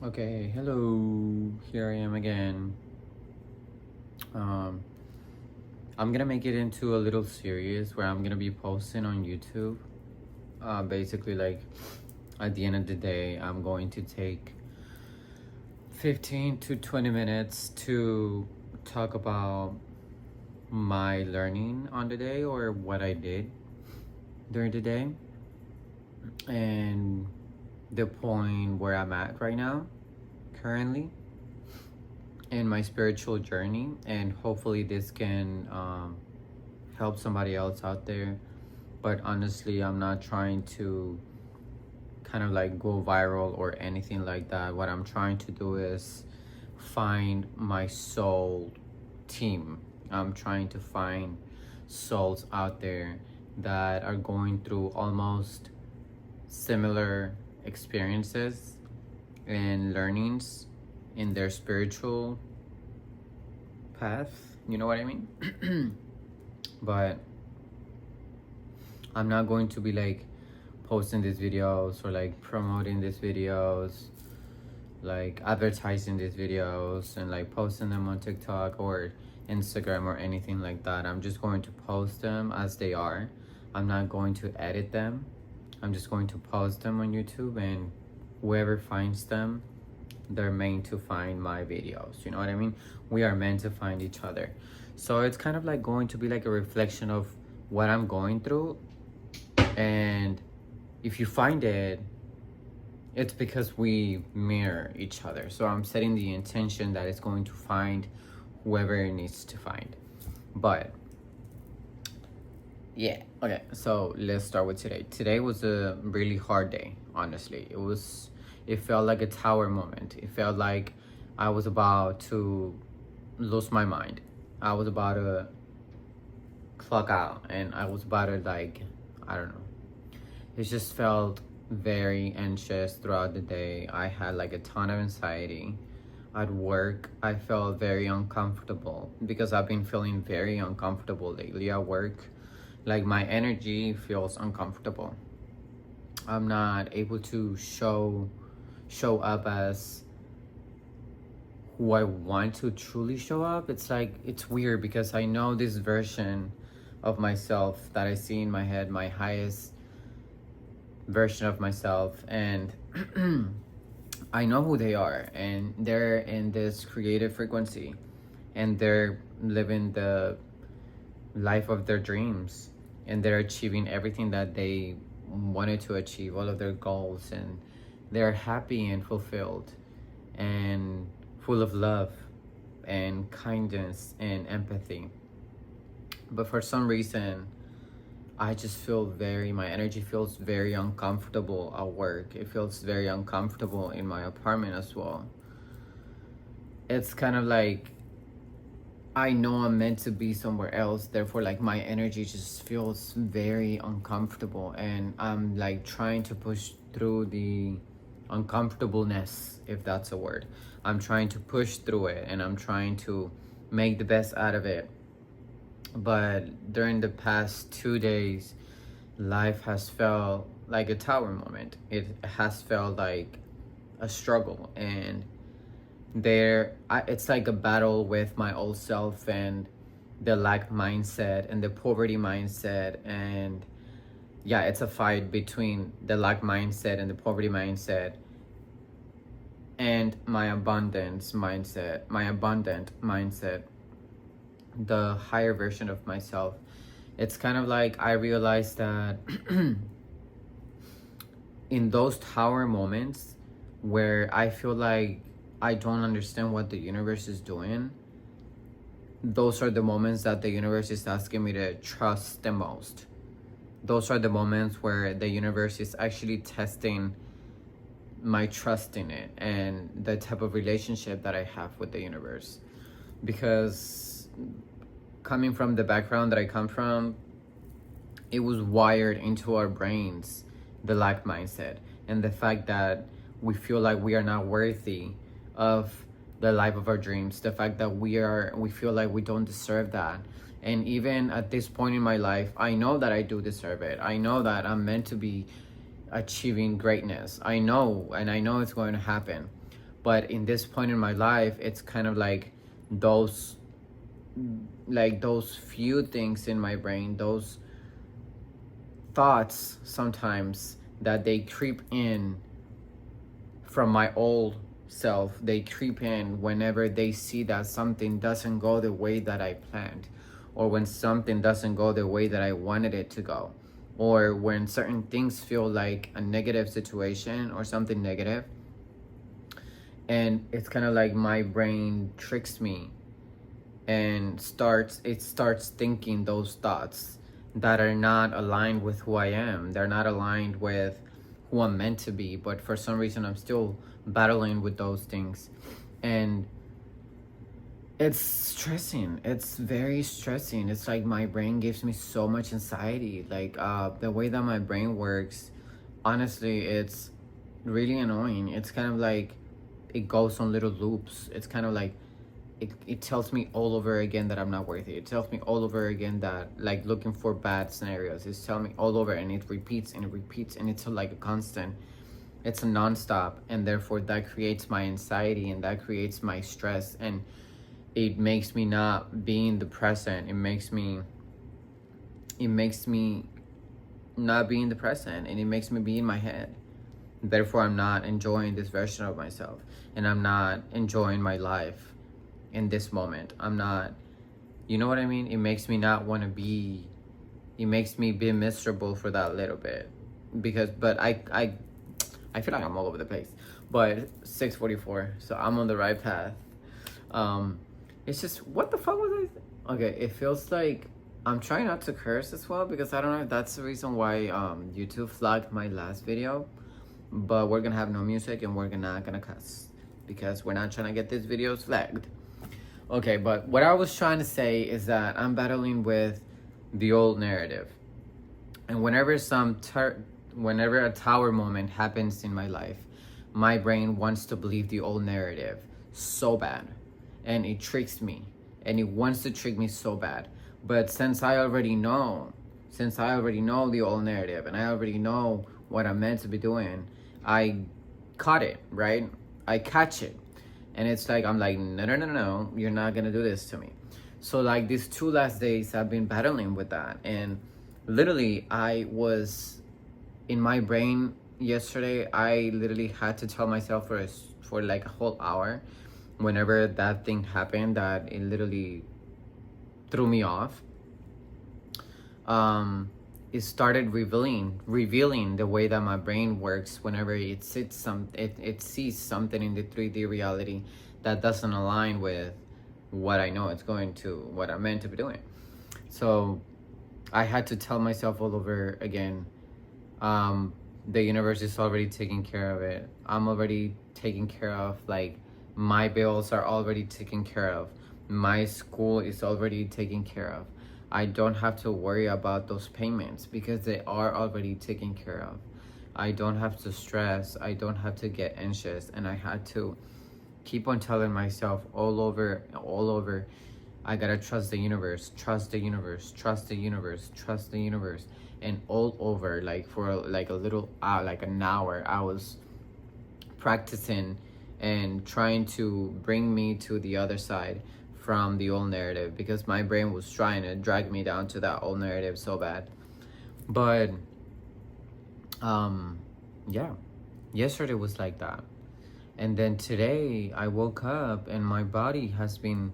Okay, hello. Here I am again. Um, I'm gonna make it into a little series where I'm gonna be posting on YouTube. Basically, like at the end of the day, I'm going to take 15 to 20 minutes to talk about my learning on the day or what I did during the day and the point where I'm at right now, currently, in my spiritual journey, and hopefully this can help somebody else out there. But honestly, I'm not trying to kind of like go viral or anything like that. What I'm trying to do is find my soul team. I'm trying to find souls out there that are going through almost similar experiences and learnings in their spiritual path. You know what I mean? But I'm not going to be like posting these videos or like promoting these videos, like advertising these videos and like posting them on TikTok or Instagram or anything like that. I'm just going to post them as they are. I'm not going to edit them. I'm just going to post them on YouTube, and whoever finds them, they're meant to find my videos. You know what I mean? We are meant to find each other. So it's kind of like going to be like a reflection of what I'm going through. And if you find it, it's because we mirror each other. So I'm setting the intention that it's going to find whoever it needs to find. But yeah, okay, so let's start with today. Today was a really hard day, honestly. It felt like a tower moment. It felt like I was about to lose my mind. I was about to clock out, and I was about to, like, I don't know. It just felt very anxious throughout the day. I had like a ton of anxiety. At work, I felt very uncomfortable because I've been feeling very uncomfortable lately at work. Like my energy feels uncomfortable. I'm not able to show up as who I want to truly show up. It's like, it's weird because I know this version of myself that I see in my head, my highest version of myself, and I know who they are, and they're in this creative frequency, and they're living the life of their dreams, and they're achieving everything that they wanted to achieve, all of their goals, and they're happy and fulfilled and full of love and kindness and empathy. But for some reason, I just feel my energy feels very uncomfortable at work. It feels very uncomfortable in my apartment as well. It's kind of like I know I'm meant to be somewhere else, therefore like my energy just feels very uncomfortable, and I'm like trying to push through the uncomfortableness, if that's a word. I'm trying to push through it, and I'm trying to make the best out of it. But during the past 2 days, life has felt like a tower moment. It has felt like a struggle, and it's like a battle with my old self and the lack mindset and the poverty mindset. And yeah, it's a fight between the lack mindset and the poverty mindset and my abundant mindset, the higher version of myself. It's kind of like I realized that in those tower moments where I feel like I don't understand what the universe is doing, those are the moments that the universe is asking me to trust the most. Those are the moments where the universe is actually testing my trust in it and the type of relationship that I have with the universe. Because coming from the background that I come from, it was wired into our brains, the lack mindset, and the fact that we feel like we are not worthy of the life of our dreams, the fact that we feel like we don't deserve that. And even at this point in my life, I know that I do deserve it. I know that I'm meant to be achieving greatness. I know, and I know it's going to happen. But in this point in my life, it's kind of those those few things in my brain, those thoughts sometimes that they creep in from my old self. They creep in whenever they see that something doesn't go the way that I planned, or when something doesn't go the way that I wanted it to go, or when certain things feel like a negative situation or something negative. And it's kind of like my brain tricks me and starts thinking those thoughts that are not aligned with who I am. They're not aligned with who I'm meant to be, but for some reason I'm still battling with those things. And it's stressing. It's very stressing. It's like my brain gives me so much anxiety. Like the way that my brain works, honestly, it's really annoying. It's kind of like it goes on little loops. It's kind of like it tells me all over again that I'm not worthy. It tells me all over again that, like, looking for bad scenarios. It's telling me all over, and it repeats and it repeats, and it's like a constant. It's a nonstop, and therefore that creates my anxiety, and that creates my stress, and it makes me not be in the present. It makes me not be in the present, and it makes me be in my head. Therefore, I'm not enjoying this version of myself, and I'm not enjoying my life in this moment. I'm not, you know what I mean? It makes me not want to be, it makes me be miserable for that little bit. But I feel like I'm all over the place. But 6:44, so I'm on the right path. It's just, what the fuck was I? Okay, it feels like I'm trying not to curse as well, because I don't know if that's the reason why YouTube flagged my last video. But we're gonna have no music, and we're not gonna cuss, because we're not trying to get these videos flagged. Okay, but what I was trying to say is that I'm battling with the old narrative. And whenever whenever a tower moment happens in my life, my brain wants to believe the old narrative so bad. And it tricks me. And it wants to trick me so bad. But since I already know the old narrative, and I already know what I'm meant to be doing, I caught it, right? I catch it. And it's like, I'm like, no, you're not gonna do this to me. So like these 2 last days, I've been battling with that. And literally, I was in my brain yesterday, I literally had to tell myself for like a whole hour, whenever that thing happened, that it literally threw me off. It started revealing the way that my brain works whenever it sees something in the 3D reality that doesn't align with what I know what I'm meant to be doing. So I had to tell myself all over again, the universe is already taking care of it. I'm already taken care of. Like, my bills are already taken care of. My school is already taken care of. I don't have to worry about those payments, because they are already taken care of. I don't have to stress. I don't have to get anxious. And I had to keep on telling myself all over, I gotta trust the universe, trust the universe, trust the universe, trust the universe. And all over, like for like a little like an hour, I was practicing and trying to bring me to the other side from the old narrative, because my brain was trying to drag me down to that old narrative so bad. But yeah, yesterday was like that. And then today I woke up and my body has been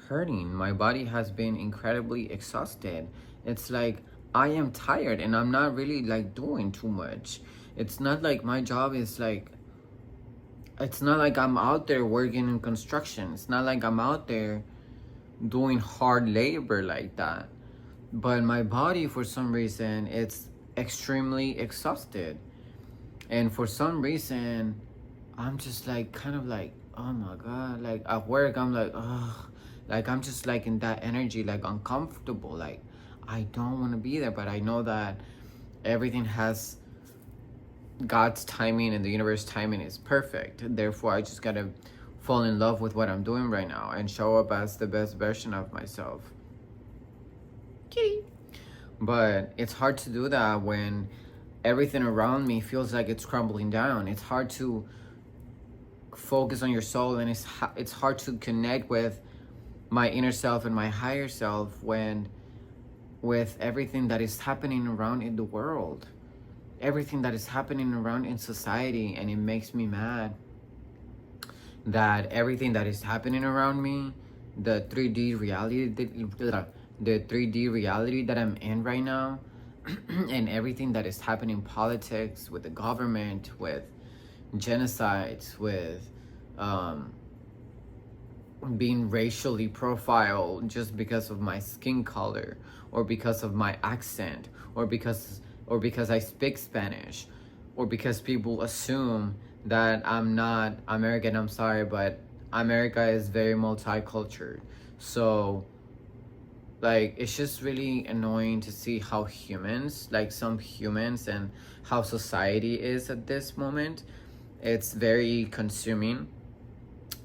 hurting. My body has been incredibly exhausted. It's like I am tired, and I'm not really like doing too much. It's not like my job is like, it's not like I'm out there working in construction. It's not like I'm out there doing hard labor like that. But my body, for some reason, it's extremely exhausted. And for some reason, I'm just like, kind of like, oh my God. Like at work, I'm like, oh, like I'm just like in that energy, like uncomfortable. Like I don't want to be there, but I know that everything has God's timing, and the universe timing is perfect. Therefore, I just gotta fall in love with what I'm doing right now and show up as the best version of myself. Kitty. But it's hard to do that when everything around me feels like it's crumbling down. It's hard to focus on your soul, and it's hard to connect with my inner self and my higher self when with everything that is happening around in the world, everything that is happening around in society. And it makes me mad that everything that is happening around me, the 3D reality, the 3D reality that I'm in right now, and everything that is happening in politics, with the government, with genocides, with being racially profiled just because of my skin color, or because of my accent, or because I speak Spanish, or because people assume that I'm not American. I'm sorry, but America is very multicultural. So like, it's just really annoying to see how humans, like some humans, and how society is at this moment. It's very consuming,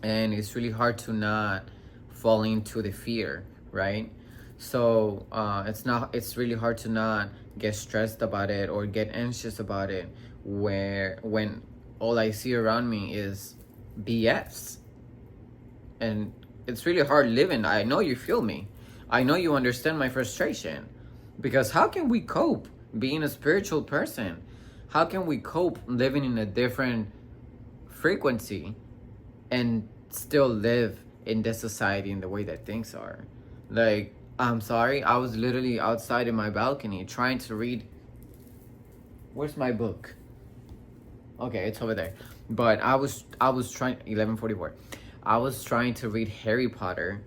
and it's really hard to not fall into the fear, right? So it's really hard to not get stressed about it or get anxious about it, when all I see around me is BS. And it's really hard living. I know you feel me. I know you understand my frustration. Because how can we cope being a spiritual person? How can we cope living in a different frequency and still live in this society in the way that things are? Like, I'm sorry, I was literally outside in my balcony trying to read. Where's my book? Okay, it's over there. But I was trying 11:44. I was trying to read Harry Potter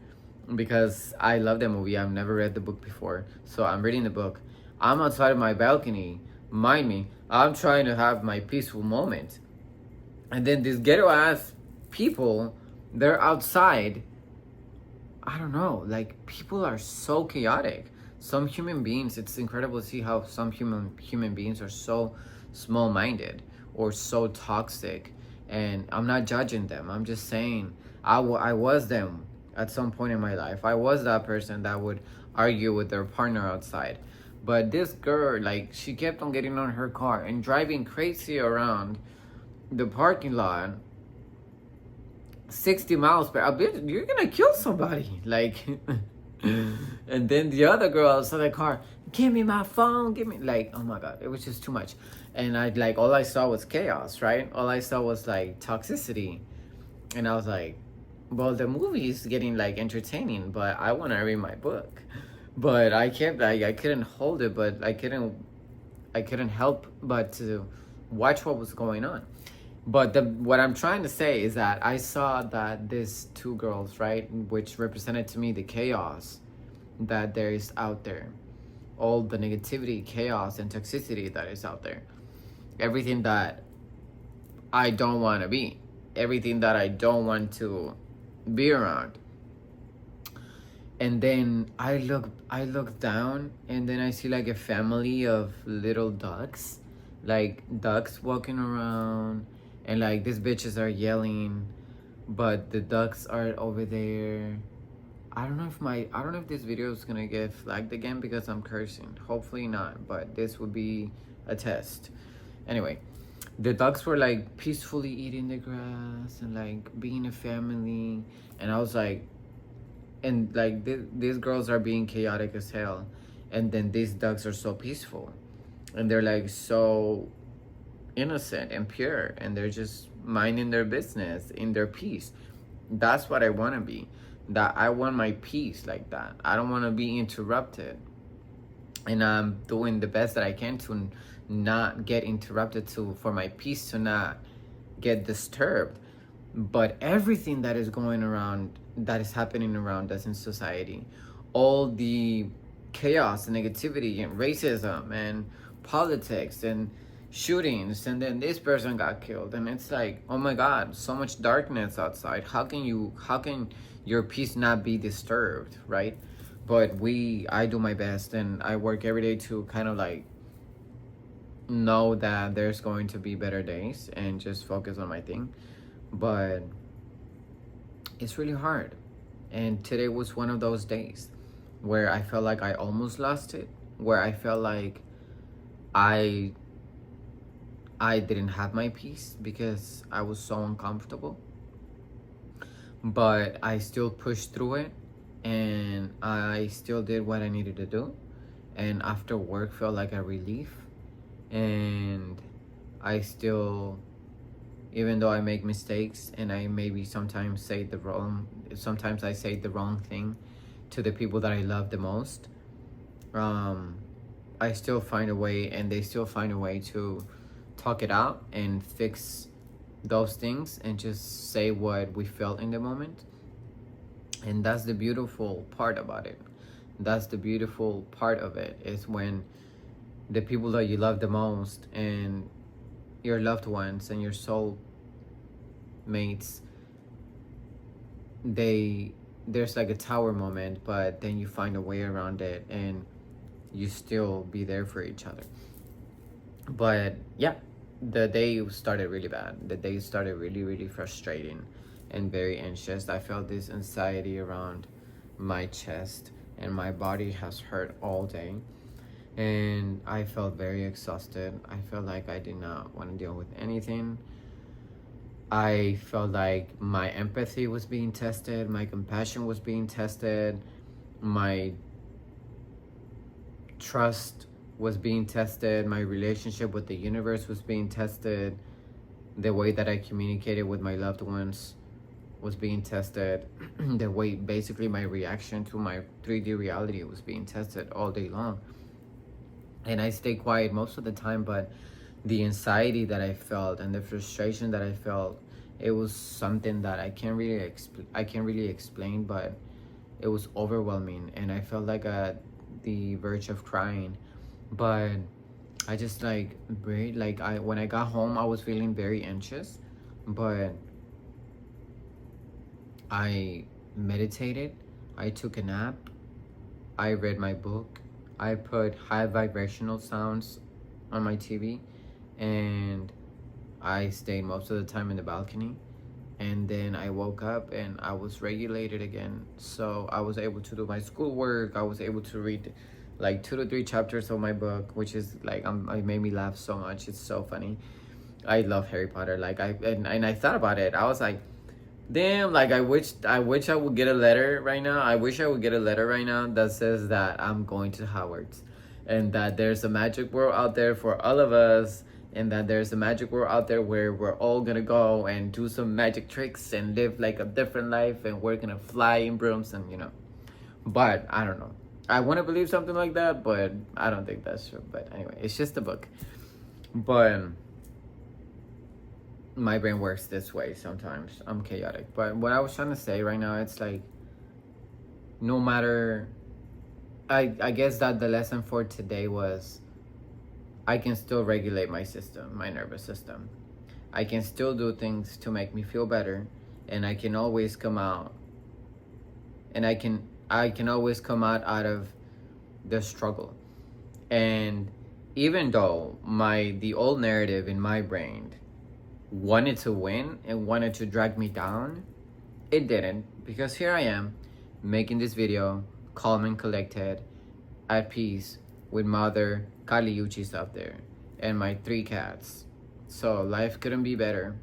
because I love that movie. I've never read the book before, so I'm reading the book. I'm outside of my balcony. Mind me, I'm trying to have my peaceful moment, and then these ghetto ass people, they're outside. I don't know. Like, people are so chaotic. Some human beings, it's incredible to see how some human beings are so small-minded or so toxic. And I'm not judging them. I'm just saying I was them at some point in my life. I was that person that would argue with their partner outside. But this girl, like, she kept on getting on her car and driving crazy around the parking lot, 60 miles per hour. You're gonna kill somebody. Like, and then the other girl outside the car, give me my phone, give me, like, oh my God, it was just too much. And all I saw was chaos, right? All I saw was like toxicity. And I was like, well, the movie is getting like entertaining, but I want to read my book. But I kept, I couldn't hold it, but I couldn't help but to watch what was going on. But what I'm trying to say is that I saw that these two girls, right, which represented to me the chaos that there is out there, all the negativity, chaos, and toxicity that is out there, everything that I don't want to be, everything that I don't want to be around. And then I look down, and then I see like a family of little ducks, like ducks walking around, and like these bitches are yelling, but the ducks are over there. I don't know if this video is gonna get flagged again because I'm cursing. Hopefully not, but this would be a test. Anyway, the ducks were like peacefully eating the grass and like being a family, and I was like, and like these girls are being chaotic as hell, and then these ducks are so peaceful, and they're like so innocent and pure, and they're just minding their business in their peace. That's what I want to be. That I want my peace like that. I don't want to be interrupted, and I'm doing the best that I can to not get interrupted, for my peace to not get disturbed. But everything that is going around, that is happening around us in society, all the chaos and negativity and racism and politics and shootings, and then this person got killed, and it's like, oh my God, so much darkness outside. How can your peace not be disturbed, right? But I do my best, and I work every day to kind of like know that there's going to be better days and just focus on my thing. But it's really hard, and today was one of those days where I felt like I almost lost it, where I felt like I didn't have my peace because I was so uncomfortable. but I still pushed through it, and I still did what I needed to do. And after work felt like a relief. And I still, even though I make mistakes and I maybe sometimes I say the wrong thing to the people that I love the most, I still find a way, and they still find a way to talk it out and fix those things and just say what we felt in the moment. And that's the beautiful part about it. That's the beautiful part of it, is when the people that you love the most and your loved ones and your soul mates, there's like a tower moment, but then you find a way around it and you still be there for each other. But yeah, the day started really bad. The day started really, really frustrating and very anxious. I felt this anxiety around my chest, and my body has hurt all day. And I felt very exhausted. I felt like I did not want to deal with anything. I felt like my empathy was being tested, my compassion was being tested, my trust was being tested, my relationship with the universe was being tested, the way that I communicated with my loved ones was being tested, the way basically my reaction to my 3D reality was being tested all day long. And I stayed quiet most of the time, but the anxiety that I felt and the frustration that I felt, it was something that I can't really explain, but it was overwhelming, and I felt like at the verge of crying. But I just like breathed. Like when I got home, I was feeling very anxious, but I meditated, I took a nap, I read my book, I put high vibrational sounds on my TV, and I stayed most of the time in the balcony. And then I woke up and I was regulated again. So I was able to do my schoolwork. I was able to read like 2 to 3 chapters of my book, which is like, it made me laugh so much. It's so funny. I love Harry Potter. Like and I thought about it. I was like, damn, like I wish I would get a letter right now. I wish I would get a letter right now that says that I'm going to Howard's, and that there's a magic world out there for all of us, and that there's a magic world out there where we're all gonna go and do some magic tricks and live like a different life, and we're gonna fly in brooms, and But I don't know. I want to believe something like that, but I don't think that's true. But anyway, it's just a book. But my brain works this way sometimes. I'm chaotic. But what I was trying to say right now, it's like, no matter, I guess that the lesson for today was, I can still regulate my system, my nervous system. I can still do things to make me feel better, and I can always come out, and I can always come out of the struggle. And even though the old narrative in my brain wanted to win and wanted to drag me down, it didn't, because here I am making this video, calm and collected, at peace with Mother Kaliuchis up there and my 3 cats. So life couldn't be better,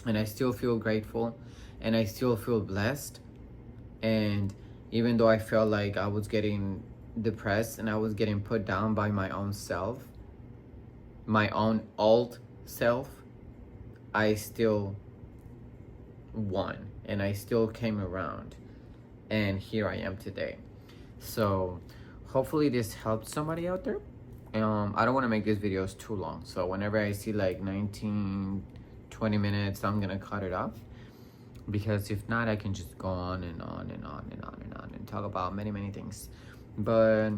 and I still feel grateful, and I still feel blessed. And even though I felt like I was getting depressed and I was getting put down by my own self, my own old self, I still won, and I still came around, and here I am today. So hopefully this helped somebody out there. I don't want to make these videos too long, so whenever I see like 19-20 minutes, I'm gonna cut it off, because if not, I can just go on and on and on and on and on and talk about many things. But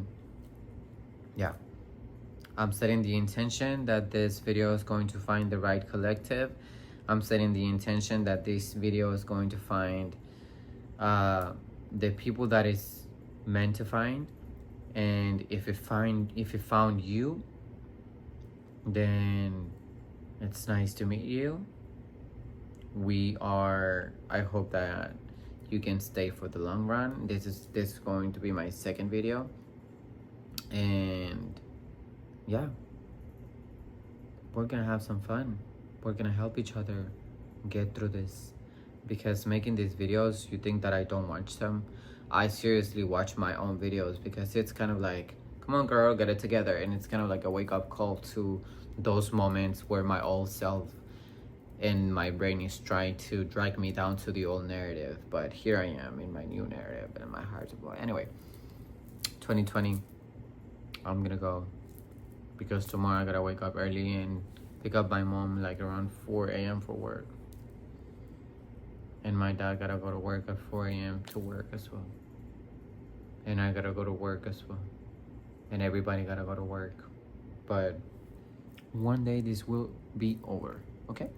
yeah, I'm setting the intention that this video is going to find the right collective. I'm setting the intention that this video is going to find the people that is meant to find. And if it found you, then it's nice to meet you. I hope that you can stay for the long run. This is going to be my second video, and yeah, we're gonna have some fun. We're gonna help each other get through this. because making these videos, you think that I don't watch them. I seriously watch my own videos because it's kind of like, come on girl, get it together. And it's kind of like a wake-up call to those moments where my old self and my brain is trying to drag me down to the old narrative. But here I am in my new narrative, and my heart's a boy. Anyway, 2020, I'm gonna go because tomorrow I gotta wake up early and pick up my mom like around 4 a.m. for work. And my dad gotta go to work at 4 a.m. to work as well. And I gotta go to work as well. And everybody gotta go to work. But one day this will be over, okay?